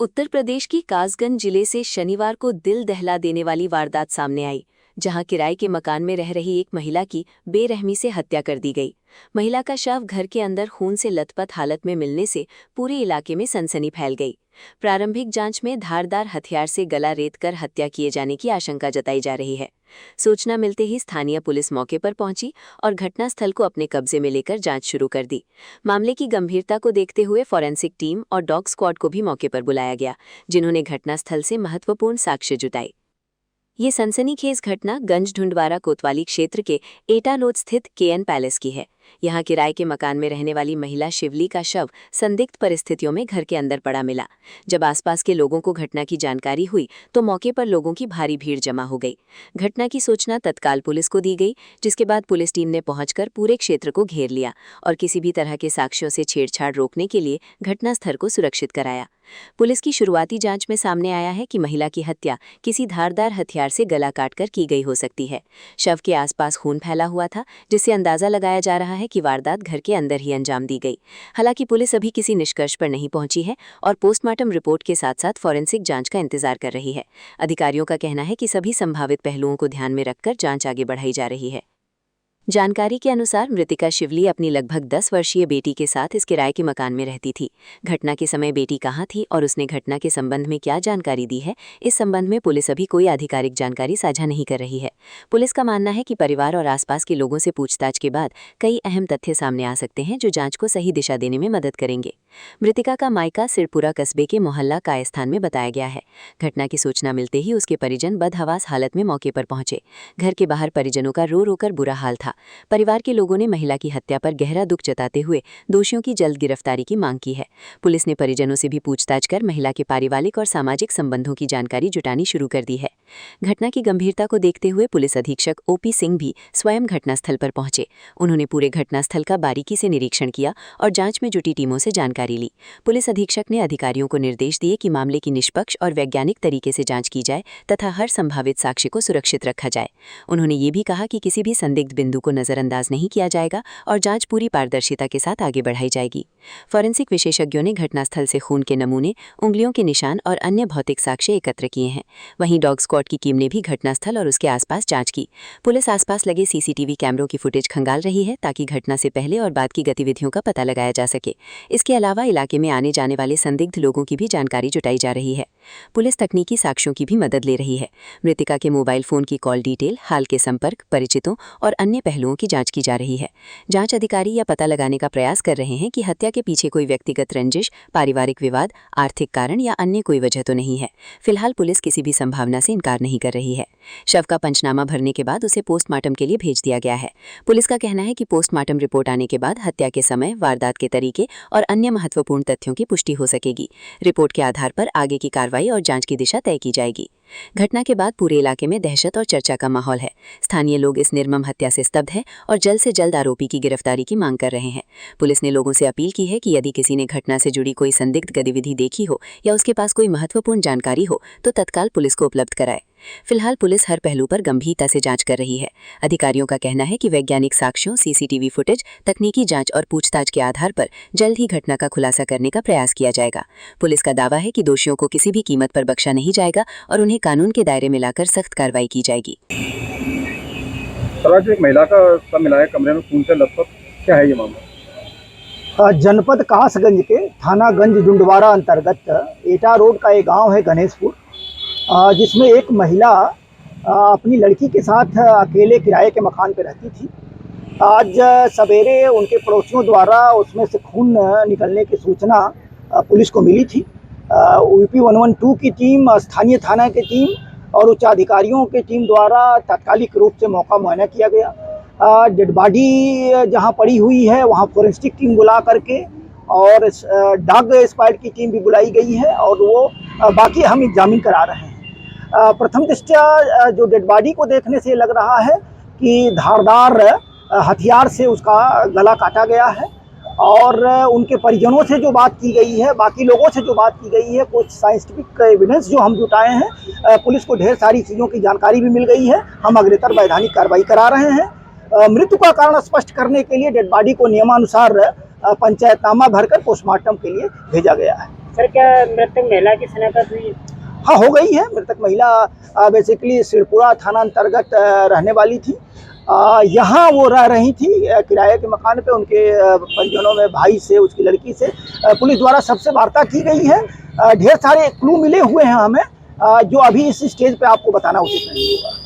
उत्तर प्रदेश की कासगंज जिले से शनिवार को दिल दहला देने वाली वारदात सामने आई, जहां किराए के मकान में रह रही एक महिला की बेरहमी से हत्या कर दी गई। महिला का शव घर के अंदर खून से लथपथ हालत में मिलने से पूरे इलाके में सनसनी फैल गई। प्रारंभिक जांच में धारदार हथियार से गला रेतकर हत्या किए जाने की आशंका जताई जा रही है। सूचना मिलते ही स्थानीय पुलिस मौके पर पहुंची और घटनास्थल को अपने कब्जे में लेकर जांच शुरू कर दी। मामले की गंभीरता को देखते हुए फॉरेंसिक टीम और डॉग स्क्वाड को भी मौके पर बुलाया गया, जिन्होंने घटनास्थल से महत्वपूर्ण साक्ष्य जुटाए। ये सनसनीखेज घटना गंज ढूंढवारा कोतवाली क्षेत्र के एटा रोड स्थित केएन पैलेस की है। यहाँ किराए के मकान में रहने वाली महिला शिवली का शव संदिग्ध परिस्थितियों में घर के अंदर पड़ा मिला। जब आसपास के लोगों को घटना की जानकारी हुई तो मौके पर लोगों की भारी भीड़ जमा हो गई। घटना की सूचना तत्काल पुलिस को दी गई, जिसके बाद पुलिस टीम ने पहुंचकर पूरे क्षेत्र को घेर लिया और किसी भी तरह के साक्ष्यों से छेड़छाड़ रोकने के लिए घटनास्थल को सुरक्षित कराया। पुलिस की शुरुआती जांच में सामने आया है कि महिला की हत्या किसी धारदार हथियार से गला काटकर की गई हो सकती है। शव के आसपास खून फैला हुआ था, जिससे अंदाजा लगाया जा रहा है कि वारदात घर के अंदर ही अंजाम दी गई। हालांकि पुलिस अभी किसी निष्कर्ष पर नहीं पहुंची है और पोस्टमार्टम रिपोर्ट के साथ साथ फॉरेंसिक जांच का इंतजार कर रही है। अधिकारियों का कहना है कि सभी संभावित पहलुओं को ध्यान में रखकर जांच आगे बढ़ाई जा रही है। जानकारी के अनुसार मृतिका शिवली अपनी लगभग 10 वर्षीय बेटी के साथ इस किराए के मकान में रहती थी। घटना के समय बेटी कहाँ थी और उसने घटना के संबंध में क्या जानकारी दी है, इस संबंध में पुलिस अभी कोई आधिकारिक जानकारी साझा नहीं कर रही है। पुलिस का मानना है कि परिवार और आसपास के लोगों से पूछताछ के बाद कई अहम तथ्य सामने आ सकते हैं, जो जांच को सही दिशा देने में मदद करेंगे। मृतिका का मायका सिरपुरा कस्बे के मोहल्ला कायस्थान में बताया गया है। घटना की सूचना मिलते ही उसके परिजन बदहवास हालत में मौके पर पहुंचे। घर के बाहर परिजनों का रो रोकर बुरा हाल था। परिवार के लोगों ने महिला की हत्या पर गहरा दुख जताते हुए दोषियों की जल्द गिरफ्तारी की मांग की है। पुलिस ने परिजनों से भी पूछताछ कर महिला के पारिवारिक और सामाजिक संबंधों की जानकारी जुटानी शुरू कर दी है। घटना की गंभीरता को देखते हुए पुलिस अधीक्षक ओपी सिंह भी स्वयं घटनास्थल पर पहुंचे। उन्होंने पूरे घटनास्थल का बारीकी से निरीक्षण किया और जांच में जुटी टीमों से जानकारी ली। पुलिस अधीक्षक ने अधिकारियों को निर्देश दिए कि मामले की निष्पक्ष और वैज्ञानिक तरीके से जांच की जाए तथा हर संभावित साक्ष्य को सुरक्षित रखा जाए। उन्होंने ये भी कहा कि किसी भी संदिग्ध बिंदु को नजरअंदाज नहीं किया जाएगा और जांच पूरी पारदर्शिता के साथ आगे बढ़ाई जाएगी। फॉरेंसिक विशेषज्ञों ने घटनास्थल से खून के नमूने, उंगलियों के निशान और अन्य भौतिक साक्ष्य एकत्र किए हैं। वहीं डॉग स्क्वाड की टीम ने भी घटनास्थल और उसके आसपास जांच की। पुलिस आसपास लगे सीसीटीवी कैमरों की फुटेज खंगाल रही है ताकि घटना से पहले और बाद की गतिविधियों का पता लगाया जा सके। इसके अलावा इलाके में आने जाने वाले संदिग्ध लोगों की भी जानकारी जुटाई जा रही है। पुलिस तकनीकी साक्ष्यों की भी मदद ले रही है। मृतिका के मोबाइल फोन की कॉल डिटेल, हाल के संपर्क, परिचितों और अन्य पहलुओं की जांच की जा रही है। जांच अधिकारी यह पता लगाने का प्रयास कर रहे हैं कि हत्या के पीछे कोई व्यक्तिगत रंजिश, पारिवारिक विवाद, आर्थिक कारण या अन्य कोई वजह तो नहीं है। फिलहाल पुलिस किसी भी संभावना से इनकार नहीं कर रही है। शव का पंचनामा भरने के बाद उसे पोस्टमार्टम के लिए भेज दिया गया है। पुलिस का कहना है कि पोस्टमार्टम रिपोर्ट आने के बाद हत्या के समय, वारदात के तरीके और अन्य महत्वपूर्ण तथ्यों की पुष्टि हो सकेगी। रिपोर्ट के आधार पर आगे की कार्रवाई और जांच की दिशा तय की जाएगी। घटना के बाद पूरे इलाके में दहशत और चर्चा का माहौल है। स्थानीय लोग इस निर्मम हत्या से स्तब्ध हैं और जल्द से जल्द आरोपी की गिरफ्तारी की मांग कर रहे हैं। पुलिस ने लोगों से अपील की है कि यदि किसी ने घटना से जुड़ी कोई संदिग्ध गतिविधि देखी हो या उसके पास कोई महत्वपूर्ण जानकारी हो तो तत्काल पुलिस को उपलब्ध कराए। फिलहाल पुलिस हर पहलू पर गंभीरता से जांच कर रही है। अधिकारियों का कहना है कि वैज्ञानिक साक्ष्यों, सीसीटीवी फुटेज, तकनीकी जांच और पूछताछ के आधार पर जल्द ही घटना का खुलासा करने का प्रयास किया जाएगा। पुलिस का दावा है कि दोषियों को किसी भी कीमत पर बख्शा नहीं जाएगा और उन्हें कानून के दायरे में लाकर सख्त कार्रवाई की जाएगी। एक महिला का मिला है कमरे में खून से लथपथ, क्या है ये मामला? जनपद कासगंज के थाना गंज ढूंढवारा अंतर्गत एटा रोड का एक गांव है गणेशपुर, जिसमें एक महिला अपनी लड़की के साथ अकेले किराए के मकान पर रहती थी। आज सवेरे उनके पड़ोसियों द्वारा उसमें से खून निकलने की सूचना पुलिस को मिली थी। यूपी 112 की टीम, स्थानीय थाना की टीम और उच्च अधिकारियों की टीम द्वारा तात्कालिक रूप से मौका मुआयना किया गया। डेड बॉडी जहां पड़ी हुई है वहां फॉरेंसिक टीम बुला करके और डॉग स्क्वाड की टीम भी बुलाई गई है और वो बाकी हम एग्जामिन करा रहे हैं। प्रथम दृष्टया जो डेड बॉडी को देखने से लग रहा है कि धारदार हथियार से उसका गला काटा गया है और उनके परिजनों से जो बात की गई है, बाकी लोगों से जो बात की गई है, कुछ साइंटिफिक एविडेंस जो हम जुटाए हैं, पुलिस को ढेर सारी चीज़ों की जानकारी भी मिल गई है। हम अग्रेतर वैधानिक कार्रवाई करा रहे हैं। मृत्यु का कारण स्पष्ट करने के लिए डेड बॉडी को नियमानुसार पंचायतनामा भरकर पोस्टमार्टम के लिए भेजा गया है। सर क्या मृतक महिला की शनाख्त हुई? हाँ, हो गई है। मृतक महिला बेसिकली सिरपुरा थाना अंतर्गत रहने वाली थी। यहाँ वो रह रही थी किराए के मकान पे। उनके परिजनों में भाई से, उसकी लड़की से पुलिस द्वारा सबसे वार्ता की गई है। ढेर सारे क्लू मिले हुए हैं हमें, जो अभी इस स्टेज पे आपको बताना उचित नहीं होगा।